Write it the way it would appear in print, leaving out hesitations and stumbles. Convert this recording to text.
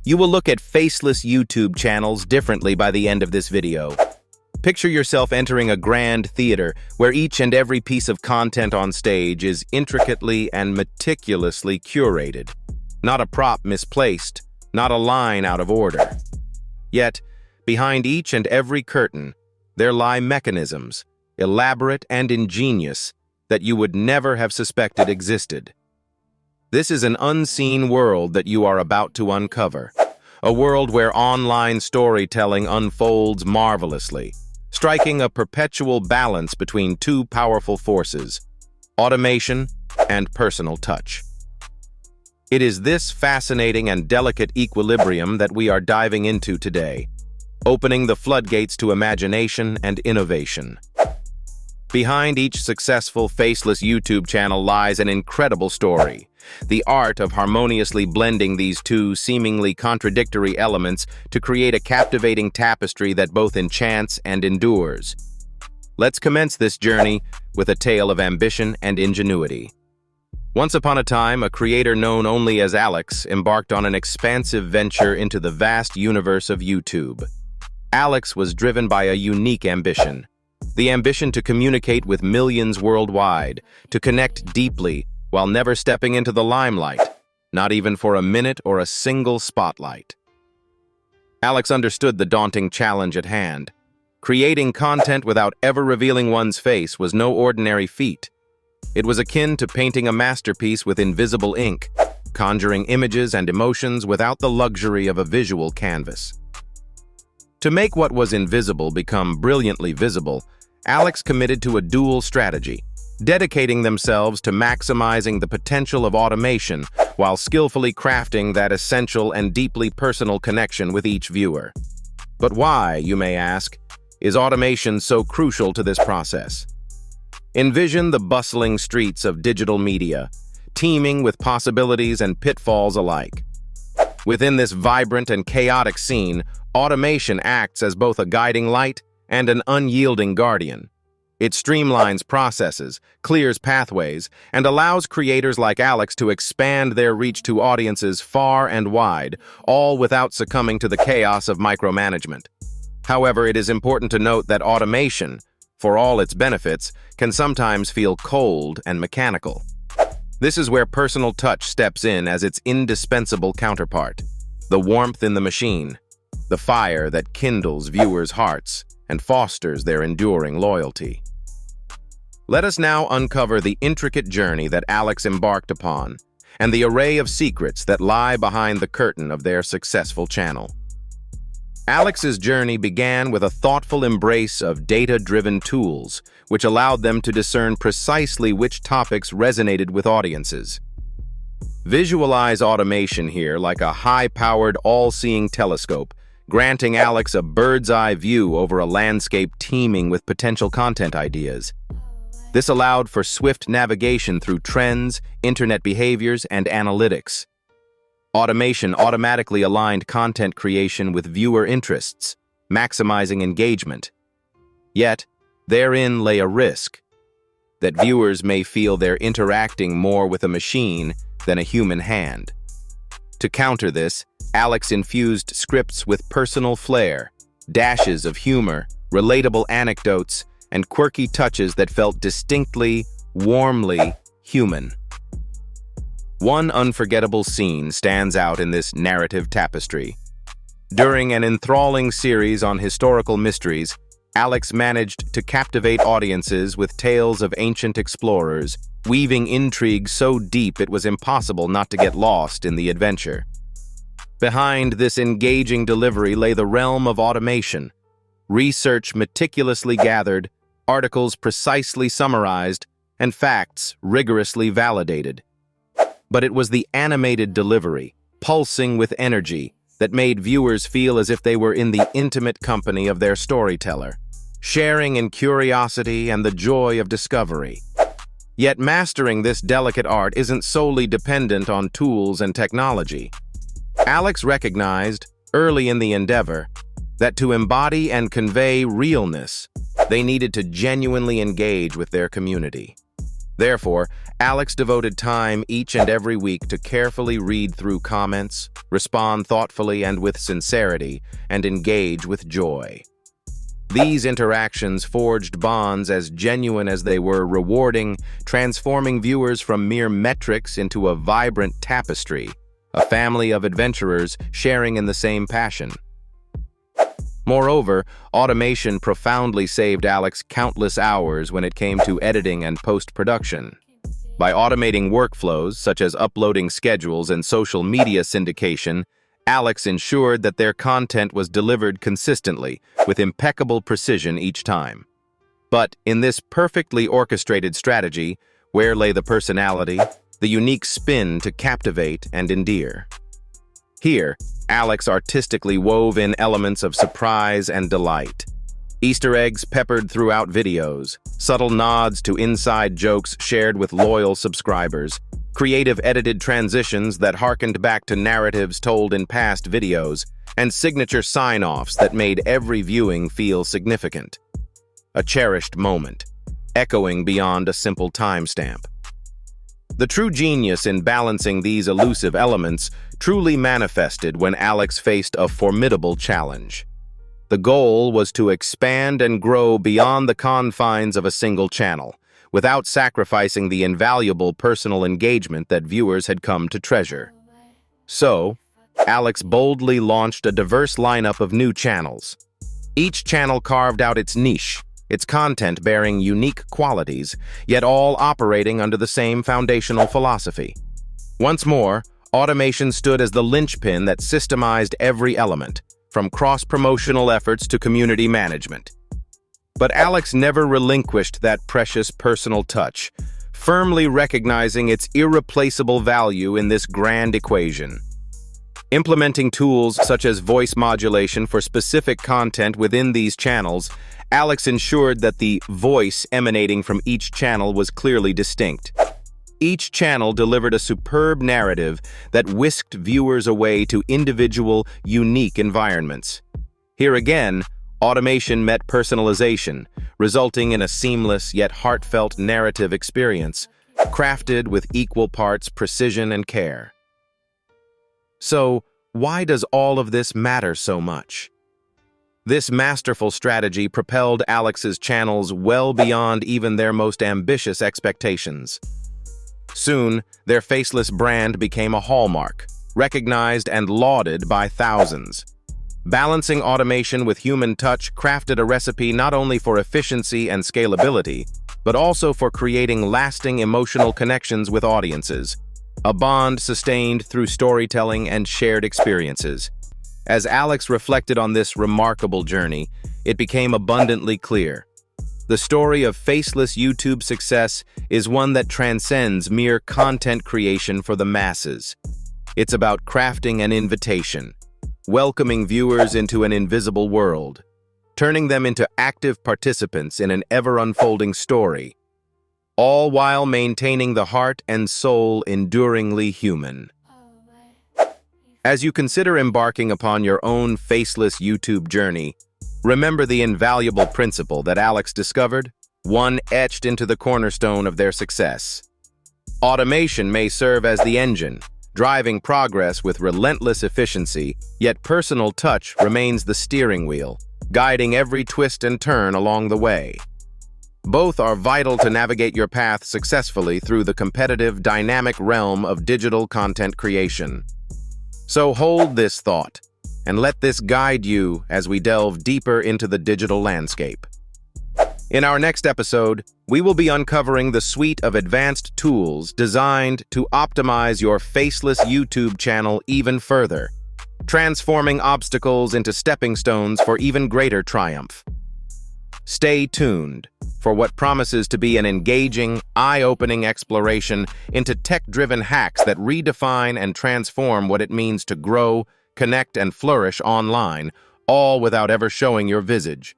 You will look at faceless YouTube channels differently by the end of this video. Picture yourself entering a grand theater where each and every piece of content on stage is intricately and meticulously curated. Not a prop misplaced, not a line out of order. Yet, behind each and every curtain, there lie mechanisms, elaborate and ingenious, that you would never have suspected existed. This is an unseen world that you are about to uncover, a world where online storytelling unfolds marvelously, striking a perpetual balance between two powerful forces, automation and personal touch. It is this fascinating and delicate equilibrium that we are diving into today, opening the floodgates to imagination and innovation. Behind each successful faceless YouTube channel lies an incredible story, the art of harmoniously blending these two seemingly contradictory elements to create a captivating tapestry that both enchants and endures. Let's commence this journey with a tale of ambition and ingenuity. Once upon a time, a creator known only as Alex embarked on an expansive venture into the vast universe of YouTube. Alex was driven by a unique ambition. The ambition to communicate with millions worldwide, to connect deeply while never stepping into the limelight, not even for a minute or a single spotlight. Alex understood the daunting challenge at hand. Creating content without ever revealing one's face was no ordinary feat. It was akin to painting a masterpiece with invisible ink, conjuring images and emotions without the luxury of a visual canvas. To make what was invisible become brilliantly visible, Alex committed to a dual strategy, dedicating themselves to maximizing the potential of automation while skillfully crafting that essential and deeply personal connection with each viewer. But why, you may ask, is automation so crucial to this process? Envision the bustling streets of digital media, teeming with possibilities and pitfalls alike. Within this vibrant and chaotic scene, automation acts as both a guiding light and an unyielding guardian. It streamlines processes, clears pathways, and allows creators like Alex to expand their reach to audiences far and wide, all without succumbing to the chaos of micromanagement. However, it is important to note that automation, for all its benefits, can sometimes feel cold and mechanical. This is where personal touch steps in as its indispensable counterpart, the warmth in the machine, the fire that kindles viewers' hearts and fosters their enduring loyalty. Let us now uncover the intricate journey that Alex embarked upon and the array of secrets that lie behind the curtain of their successful channel. Alex's journey began with a thoughtful embrace of data-driven tools, which allowed them to discern precisely which topics resonated with audiences. Visualize automation here like a high-powered, all-seeing telescope, granting Alex a bird's-eye view over a landscape teeming with potential content ideas. This allowed for swift navigation through trends, internet behaviors, and analytics. Automation automatically aligned content creation with viewer interests, maximizing engagement. Yet, therein lay a risk, that viewers may feel they're interacting more with a machine than a human hand. To counter this, Alex infused scripts with personal flair, dashes of humor, relatable anecdotes, and quirky touches that felt distinctly, warmly human. One unforgettable scene stands out in this narrative tapestry. During an enthralling series on historical mysteries, Alex managed to captivate audiences with tales of ancient explorers, weaving intrigue so deep it was impossible not to get lost in the adventure. Behind this engaging delivery lay the realm of automation. Research meticulously gathered, articles precisely summarized, and facts rigorously validated. But it was the animated delivery, pulsing with energy, that made viewers feel as if they were in the intimate company of their storyteller, sharing in curiosity and the joy of discovery. Yet mastering this delicate art isn't solely dependent on tools and technology. Alex recognized, early in the endeavor, that to embody and convey realness, they needed to genuinely engage with their community. Therefore, Alex devoted time each and every week to carefully read through comments, respond thoughtfully and with sincerity, and engage with joy. These interactions forged bonds as genuine as they were rewarding, transforming viewers from mere metrics into a vibrant tapestry, a family of adventurers sharing in the same passion. Moreover, automation profoundly saved Alex countless hours when it came to editing and post-production. By automating workflows, such as uploading schedules and social media syndication, Alex ensured that their content was delivered consistently, with impeccable precision each time. But in this perfectly orchestrated strategy, where lay the personality, the unique spin to captivate and endear? Here, Alex artistically wove in elements of surprise and delight. Easter eggs peppered throughout videos, subtle nods to inside jokes shared with loyal subscribers, creative edited transitions that harkened back to narratives told in past videos, and signature sign-offs that made every viewing feel significant. A cherished moment, echoing beyond a simple timestamp. The true genius in balancing these elusive elements truly manifested when Alex faced a formidable challenge. The goal was to expand and grow beyond the confines of a single channel, without sacrificing the invaluable personal engagement that viewers had come to treasure. So, Alex boldly launched a diverse lineup of new channels. Each channel carved out its niche, its content bearing unique qualities, yet all operating under the same foundational philosophy. Once more, automation stood as the linchpin that systemized every element, from cross-promotional efforts to community management. But Alex never relinquished that precious personal touch, firmly recognizing its irreplaceable value in this grand equation. Implementing tools such as voice modulation for specific content within these channels, Alex ensured that the voice emanating from each channel was clearly distinct. Each channel delivered a superb narrative that whisked viewers away to individual, unique environments. Here again, automation met personalization, resulting in a seamless yet heartfelt narrative experience, crafted with equal parts precision and care. So, why does all of this matter so much? This masterful strategy propelled Alex's channels well beyond even their most ambitious expectations. Soon, their Faceless brand became a hallmark, recognized and lauded by thousands. Balancing automation with human touch crafted a recipe not only for efficiency and scalability, but also for creating lasting emotional connections with audiences, a bond sustained through storytelling and shared experiences. As Alex reflected on this remarkable journey, it became abundantly clear. The story of Faceless YouTube success is one that transcends mere content creation for the masses. It's about crafting an invitation, welcoming viewers into an invisible world, turning them into active participants in an ever-unfolding story, all while maintaining the heart and soul enduringly human. As you consider embarking upon your own Faceless YouTube journey, remember the invaluable principle that Alex discovered, one etched into the cornerstone of their success. Automation may serve as the engine, driving progress with relentless efficiency, yet personal touch remains the steering wheel, guiding every twist and turn along the way. Both are vital to navigate your path successfully through the competitive, dynamic realm of digital content creation. So hold this thought, and let this guide you as we delve deeper into the digital landscape. In our next episode, we will be uncovering the suite of advanced tools designed to optimize your Faceless YouTube channel even further, transforming obstacles into stepping stones for even greater triumph. Stay tuned for what promises to be an engaging, eye-opening exploration into tech-driven hacks that redefine and transform what it means to grow, connect, and flourish online, all without ever showing your visage.